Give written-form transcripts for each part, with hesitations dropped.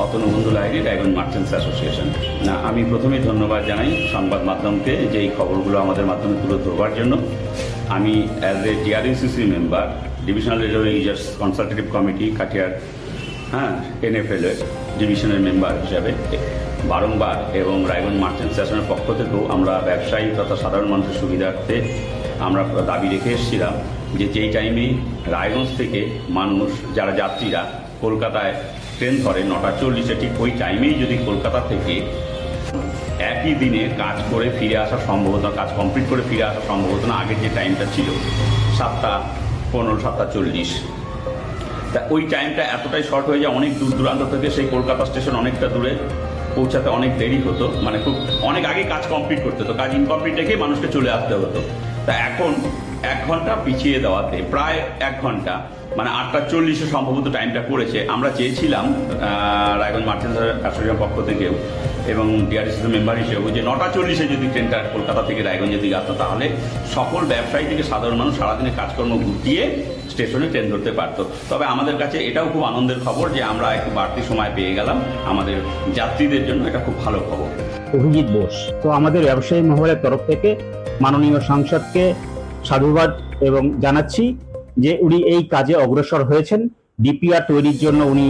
অতনুবন্ধু Lahiri, Raiganj merchants association. না, আমি প্রথমেই ধন্যবাদ জানাই সংবাদ মাধ্যমকে যে এই খবরগুলো আমাদের মাধ্যমে তুলে ধরবার জন্য। আমি as a DRUCC member, divisional radio users consultative committee Katihar, NFL এর ডিভিশনের মেম্বার হিসাবে বারংবার এবং রায়গঞ্জ মার্চেন্টস অ্যাসোসিয়েশনের পক্ষ থেকেও আমরা ব্যবসায়ী তথা সাধারণ মানুষের সুবিধার্থে আমরা দাবি রেখে এসেছিলাম যে যেই টাইমে রায়গঞ্জ থেকে মানুষ যারা যাত্রীরা কলকাতায় ট্রেন ধরে 9:40 ঠিক ওই টাইমেই যদি কলকাতা থেকে একই দিনে কাজ করে ফিরে আসা সম্ভব হতো, কাজ কমপ্লিট করে ফিরে আসা সম্ভব হতো না। আগের যে টাইমটা ছিল 7:15, 7:40, তা ওই টাইমটা এতটাই শর্ট হয়ে যায়, অনেক দূর দূরান্ত থেকে সেই কলকাতা স্টেশন অনেকটা দূরে পৌঁছাতে অনেক দেরি হতো, মানে খুব অনেক আগে কাজ কমপ্লিট করতে হতো, কাজ ইনকমপ্লিট রেখেই মানুষকে চলে আসতে হতো। তা এখন 1 ঘন্টা পিছিয়ে দেওয়াতে প্রায় 1 ঘন্টা, মানে 8:40 সম্ভবত টাইমটা করেছে। আমরা চেয়েছিলাম রায়গঞ্জ মার্চেন্টস অ্যাসোসিয়েশনের পক্ষ থেকেও এবং ডিআরইউসিসি মেম্বার হিসেবেও যে 9:40 যদি ট্রেনটা কলকাতা থেকে রায়গঞ্জের দিকে আসতো তাহলে সকল ব্যবসায়ী থেকে সাধারণ মানুষ সারাদিনে কাজকর্ম গুটিয়ে স্টেশনে ট্রেন ধরতে পারতো। তবে আমাদের কাছে এটাও খুব আনন্দের খবর যে আমরা একটু বাড়তি সময় পেয়ে গেলাম, আমাদের যাত্রীদের জন্য এটা খুব ভালো খবর। অভিজিৎ বোস, তো আমাদের ব্যবসায়ী মহলের তরফ থেকে মাননীয় সাংসদকে সাধুবাদ এবং জানাচ্ছি যে উনি এই কাজে অগ্রসর হয়েছেন। ডিপিআর তৈরির জন্য উনি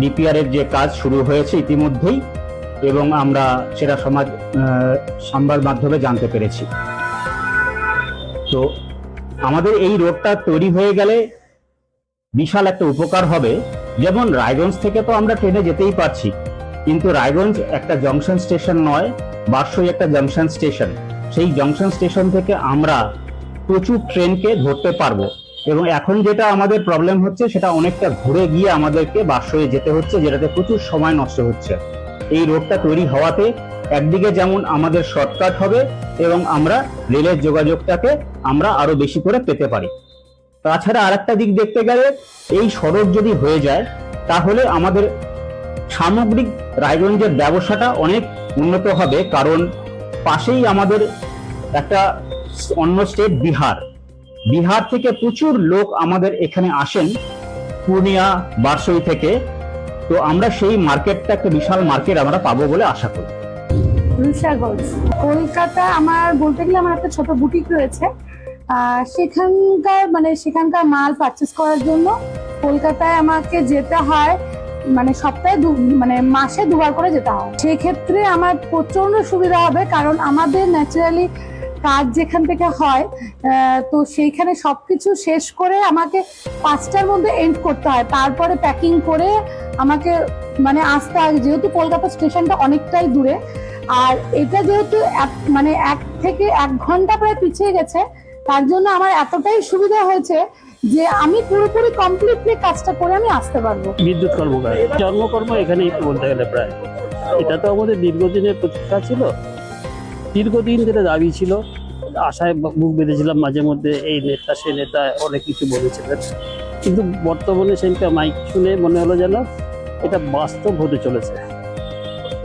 ডিপিআর এর যে কাজ শুরু হয়েছে ইতিমধ্যেই, এবং আমরা সেটা সংবাদ মাধ্যমে জানতে পেরেছি। তো আমাদের এই রোডটা তৈরি হয়ে গেলে বিশাল একটা উপকার হবে। যেমন রায়গঞ্জ থেকে তো আমরা ট্রেনে যেতেই পারছি, কিন্তু রায়গঞ্জ একটা জংশন স্টেশন নয়, বারসই একটা জংশন স্টেশন। সেই জংশন স্টেশন থেকে আমরা প্রচুর ট্রেনকে ধরতে পারবো, এবং এখন যেটা আমাদের প্রবলেম হচ্ছে সেটা অনেকটা ঘুরে গিয়ে আমাদেরকে বারসইয়ে যেতে হচ্ছে, যেটাতে প্রচুর সময় নষ্ট হচ্ছে। এই রোডটা তৈরি হওয়াতে একদিকে যেমন আমাদের শর্টকাট হবে এবং আমরা রেলের যোগাযোগটাকে আমরা আরো বেশি করে পেতে পারি। তাছাড়া আরেকটা দিক দেখতে গেলে এই সড়ক যদি হয়ে যায় তাহলে আমাদের সামগ্রিক রায়গঞ্জের ব্যবসাটা অনেক উন্নত হবে, কারণ পাশেই আমাদের একটা অন্য স্টেট বিহার থেকে প্রচুর লোক আমাদের এখানে আসেন, পূর্ণিয়া, বারসই থেকে। তো আমরা সেই মার্কেটটা একটা বিশাল মার্কেট আমরা পাবো বলে আশা করি। রুষাগঞ্জ কলকাতা, আমার বলতে গেলে আমার একটা ছোট বুটিক রয়েছে। সেখানকার মাল পারচেস করার জন্য কলকাতায় আমাকে যেতে হয়, মানে সপ্তাহে মাসে 2 বার করে যেতে হয়। সেক্ষেত্রে আমার প্রচন্ড সুবিধা হবে, কারণ আমাদের ন্যাচারালি কাজ যেখান থেকে হয়, তো সেইখানে সবকিছু শেষ করে আমাকে 5টার মধ্যে এন্ড করতে হয়। তারপরে প্যাকিং করে আমাকে আসতে হয়, যেহেতু কলকাতা স্টেশনটা অনেকটাই দূরে। আর এটা যেহেতু 1 থেকে 1 ঘন্টা প্রায় পিছিয়ে গেছে, তার জন্য আমার এতটাই সুবিধা হয়েছে যে আমি পুরোপুরি কমপ্লিটলি কাজটা করে আমি আসতে পারবো। বিদ্যুৎ কর্মকার জন্মকর্ম এখানেই বলতে গেলে প্রায় এটা তো আমাদের দীর্ঘদিনের প্রচেষ্টা ছিল, দীর্ঘদিন যেটা দাবি ছিল, আশায় বুক বেঁধেছিলাম মাঝে মধ্যে। এই নেতা সে নেতা অনেক কিছু বলেছিলেন, কিন্তু বর্তমানে সেটা মাইক শুনে মনে হলো যেন এটা বাস্তব হতে চলেছে।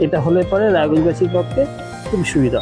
এটা হলে পরে রায়গঞ্জবাসীর পক্ষে খুব সুবিধা।